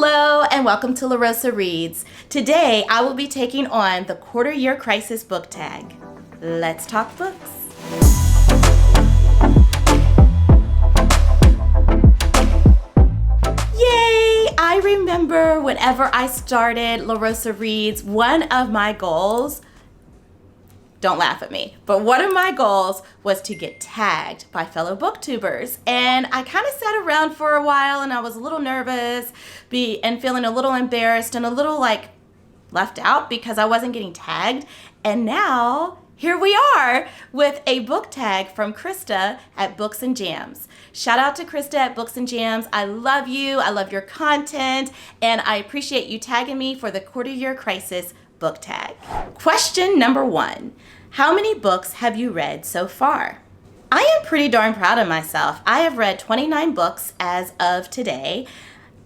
Hello and welcome to LaRosa Reads. Today I will be taking on the Quarter Year Crisis book tag. Let's talk books. Yay! I remember whenever I started LaRosa Reads, one of my goals, don't laugh at me, but one of my goals was to get tagged by fellow booktubers. And I kind of sat around for a while and I was a little nervous and feeling a little embarrassed and a little like left out because I wasn't getting tagged. And now here we are with a book tag from Krista at Books and Jams. Shout out to Krista at Books and Jams. I love you. I love your content. And I appreciate you tagging me for the Quarter Year Crisis book tag. Question number 1. How many books have you read so far? I am pretty darn proud of myself. I have read 29 books as of today.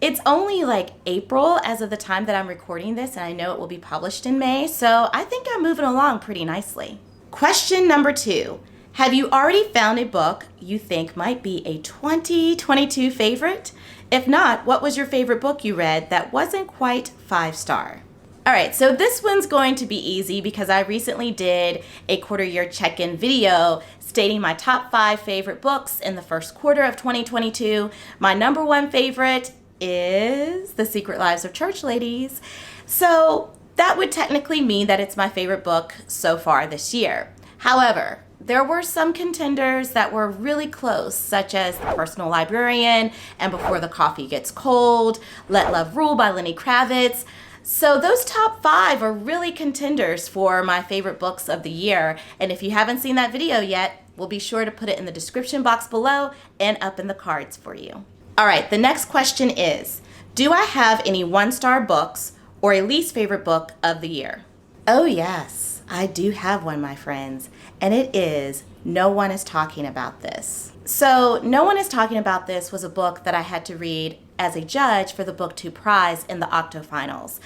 It's only like April as of the time that I'm recording this, and I know it will be published in May, so I think I'm moving along pretty nicely. Question number 2. Have you already found a book you think might be a 2022 favorite? If not, what was your favorite book you read that wasn't quite 5-star? All right, so this one's going to be easy because I recently did a quarter year check-in video stating my top 5 favorite books in the first quarter of 2022. My number 1 favorite is The Secret Lives of Church Ladies. So that would technically mean that it's my favorite book so far this year. However, there were some contenders that were really close, such as The Personal Librarian and Before the Coffee Gets Cold, Let Love Rule by Lenny Kravitz. So those top 5 are really contenders for my favorite books of the year. And if you haven't seen that video yet, we'll be sure to put it in the description box below and up in the cards for you. All right, the next question is, do I have any 1-star books or a least favorite book of the year? Oh yes, I do have one, my friends, and it is No One Is Talking About This. So No One Is Talking About This was a book that I had to read as a judge for the BookTube Prize in the Octofinals.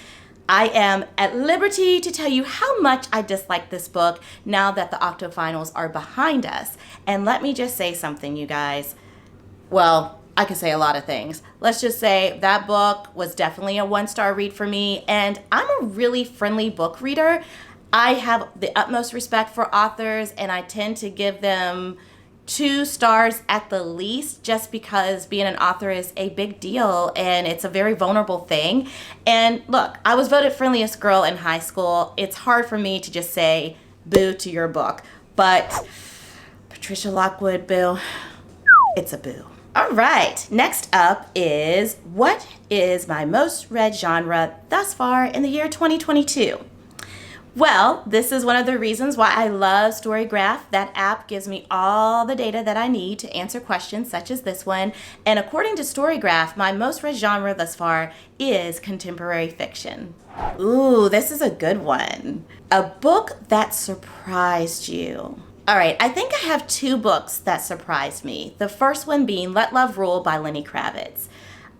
I am at liberty to tell you how much I dislike this book now that the Octofinals are behind us. And let me just say something, you guys. Well, I could say a lot of things. Let's just say that book was definitely a 1-star read for me, and I'm a really friendly book reader. I have the utmost respect for authors, and I tend to give them 2 stars at the least, just because being an author is a big deal and it's a very vulnerable thing. And look, I was voted friendliest girl in high school. It's hard for me to just say boo to your book, but Patricia Lockwood, boo, it's a boo. All right, next up is, what is my most read genre thus far in the year 2022? Well, this is one of the reasons why I love Storygraph. That app gives me all the data that I need to answer questions such as this one. And according to Storygraph, my most read genre thus far is contemporary fiction. Ooh, this is a good one. A book that surprised you. All right, I think I have 2 books that surprised me. The first one being Let Love Rule by Lenny Kravitz.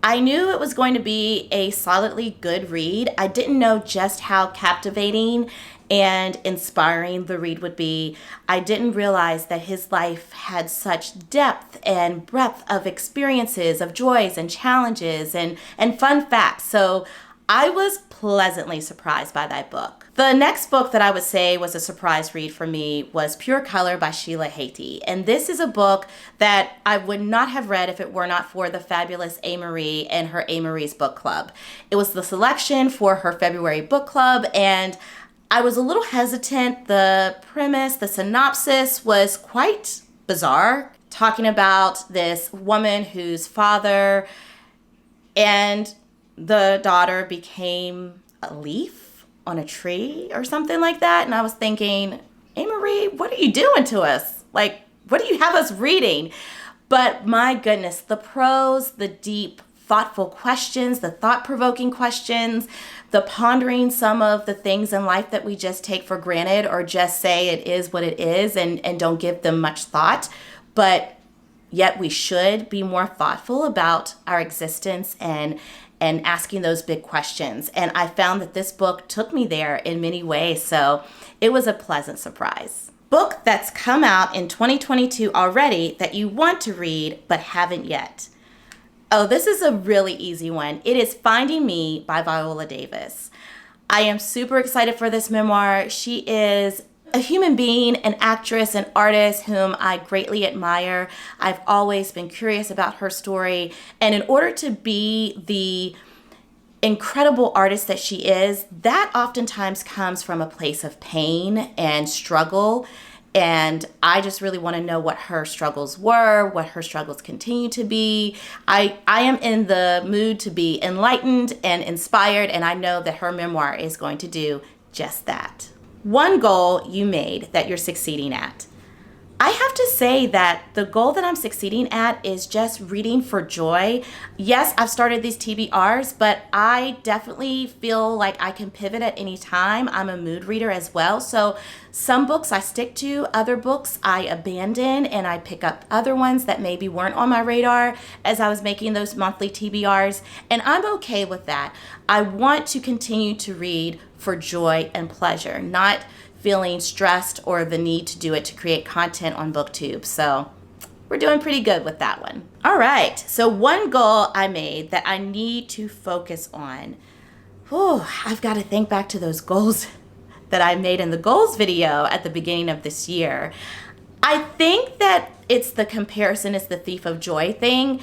I knew it was going to be a solidly good read. I didn't know just how captivating and inspiring the read would be. I didn't realize that his life had such depth and breadth of experiences, of joys and challenges and fun facts. So I was pleasantly surprised by that book. The next book that I would say was a surprise read for me was Pure Color by Sheila Heti. And this is a book that I would not have read if it were not for the fabulous A. Marie and her A. Marie's book club. It was the selection for her February book club, and I was a little hesitant. The premise, the synopsis was quite bizarre, talking about this woman whose father and the daughter became a leaf on a tree or something like that. And I was thinking, hey, Marie, what are you doing to us? Like, what do you have us reading? But my goodness, the prose, the deep, thoughtful questions, the thought-provoking questions, the pondering some of the things in life that we just take for granted or just say it is what it is and don't give them much thought. But yet we should be more thoughtful about our existence and asking those big questions. And I found that this book took me there in many ways, so it was a pleasant surprise. Book that's come out in 2022 already that you want to read but haven't yet. Oh, this is a really easy one. It is Finding Me by Viola Davis. I am super excited for this memoir. She is a human being, an actress, an artist whom I greatly admire. I've always been curious about her story. And in order to be the incredible artist that she is, that oftentimes comes from a place of pain and struggle. And I just really want to know what her struggles were, what her struggles continue to be. I am in the mood to be enlightened and inspired, and I know that her memoir is going to do just that. One goal you made that you're succeeding at. I have to say that the goal that I'm succeeding at is just reading for joy. Yes, I've started these TBRs, but I definitely feel like I can pivot at any time. I'm a mood reader as well. So some books I stick to, other books I abandon, and I pick up other ones that maybe weren't on my radar as I was making those monthly TBRs. And I'm okay with that. I want to continue to read for joy and pleasure, not feeling stressed or the need to do it to create content on BookTube. So we're doing pretty good with that one. All right, so one goal I made that I need to focus on. I've got to think back to those goals that I made in the goals video at the beginning of this year. I think that it's the comparison is the thief of joy thing.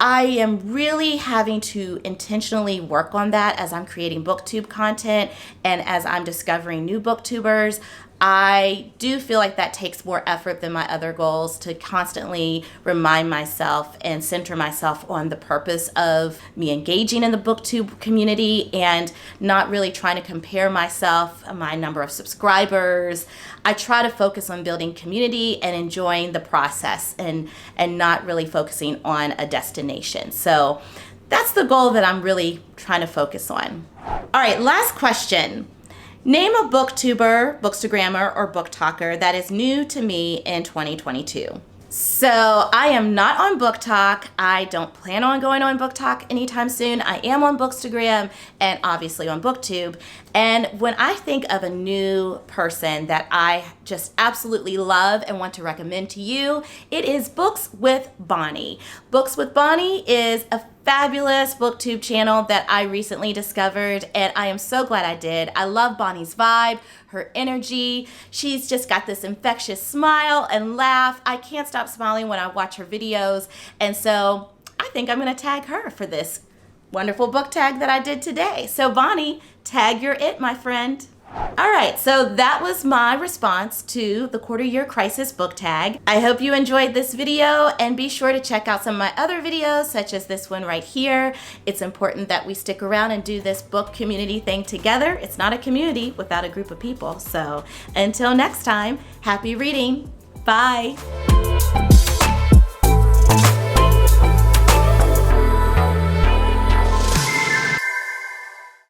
I am really having to intentionally work on that as I'm creating BookTube content and as I'm discovering new BookTubers. I do feel like that takes more effort than my other goals to constantly remind myself and center myself on the purpose of me engaging in the BookTube community and not really trying to compare myself, my number of subscribers. I try to focus on building community and enjoying the process and not really focusing on a destination. So that's the goal that I'm really trying to focus on. All right, last question. Name a booktuber, bookstagrammer, or book talker that is new to me in 2022. So I am not on BookTok. I don't plan on going on BookTok anytime soon. I am on Bookstagram and obviously on BookTube. And when I think of a new person that I just absolutely love and want to recommend to you, it is Books with Bonnie. Books with Bonnie is a fabulous BookTube channel that I recently discovered, and I am so glad I did. I love Bonnie's vibe, her energy. She's just got this infectious smile and laugh. I can't stop smiling when I watch her videos, and so I think I'm gonna tag her for this wonderful book tag that I did today. So Bonnie, tag your it, my friend. All right, so that was my response to the Quarter Year Crisis book tag. I hope you enjoyed this video, and be sure to check out some of my other videos, such as this one right here. It's important that we stick around and do this book community thing together. It's not a community without a group of people. So until next time, happy reading. Bye.